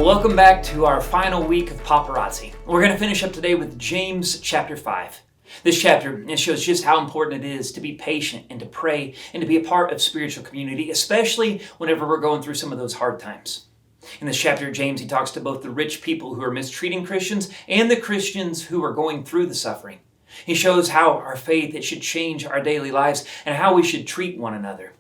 Well, welcome back to our final week of Paparazzi. We're going to finish up today with James chapter 5. This chapter, it shows just how important it is to be patient and to pray and to be a part of spiritual community, especially whenever we're going through some of those hard times. In this chapter, James, he talks to both the rich people who are mistreating Christians and the Christians who are going through the suffering. He shows how our faith, it should change our daily lives and how we should treat one another.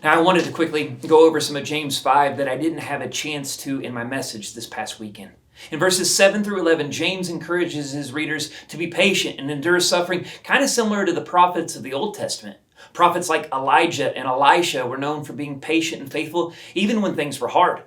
Now, I wanted to quickly go over some of James 5 that I didn't have a chance to in my message this past weekend. In verses 7 through 11, James encourages his readers to be patient and endure suffering, kind of similar to the prophets of the Old Testament. Prophets like Elijah and Elisha were known for being patient and faithful even when things were hard.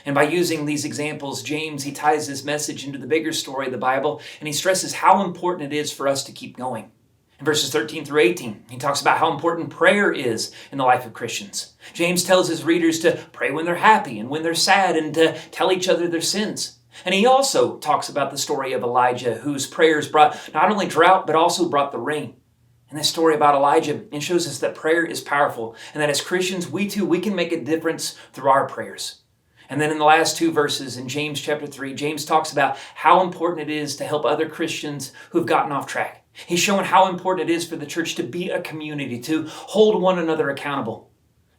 And by using these examples, James, he ties this message into the bigger story of the Bible, and he stresses how important it is for us to keep going. In verses 13 through 18, he talks about how important prayer is in the life of Christians. James tells his readers to pray when they're happy and when they're sad and to tell each other their sins. And he also talks about the story of Elijah, whose prayers brought not only drought, but also brought the rain. And this story about Elijah, it shows us that prayer is powerful and that as Christians, we can make a difference through our prayers. And then in the last two verses in James chapter 3, James talks about how important it is to help other Christians who've gotten off track. He's showing how important it is for the church to be a community, to hold one another accountable.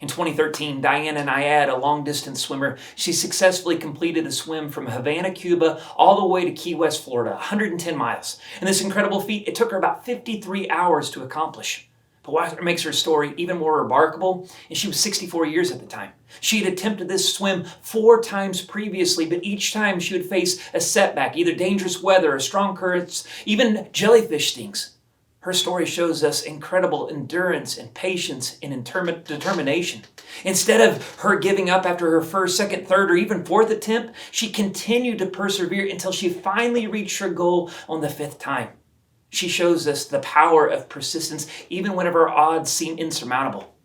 In 2013, Diana Nyad, a long-distance swimmer, she successfully completed a swim from Havana, Cuba, all the way to Key West, Florida, 110 miles. And this incredible feat, it took her about 53 hours to accomplish. But what makes her story even more remarkable is she was 64 years at the time. She had attempted this swim 4 times previously, but each time she would face a setback, either dangerous weather or strong currents, even jellyfish stings. Her story shows us incredible endurance and patience and determination. Instead of her giving up after her first, second, third, or even fourth attempt, she continued to persevere until she finally reached her goal on the 5th time. She shows us the power of persistence even whenever odds seem insurmountable.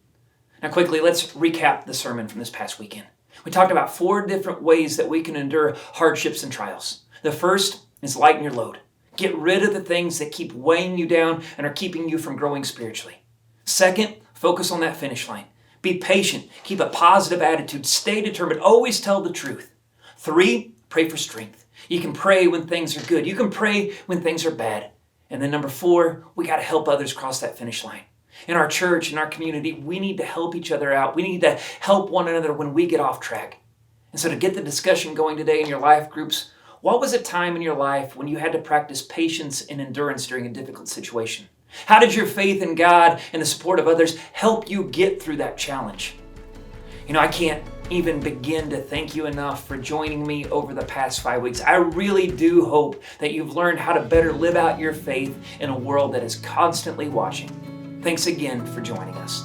Now quickly, let's recap the sermon from this past weekend. We talked about 4 different ways that we can endure hardships and trials. The first is lighten your load. Get rid of the things that keep weighing you down and are keeping you from growing spiritually. Second, focus on that finish line. Be patient. Keep a positive attitude. Stay determined. Always tell the truth. 3, pray for strength. You can pray when things are good. You can pray when things are bad. And then number 4, we got to help others cross that finish line. In our church, in our community, we need to help each other out. We need to help one another when we get off track. And so to get the discussion going today in your life groups, what was a time in your life when you had to practice patience and endurance during a difficult situation? How did your faith in God and the support of others help you get through that challenge? I can't even begin to thank you enough for joining me over the past 5 weeks. I really do hope that you've learned how to better live out your faith in a world that is constantly watching. Thanks again for joining us.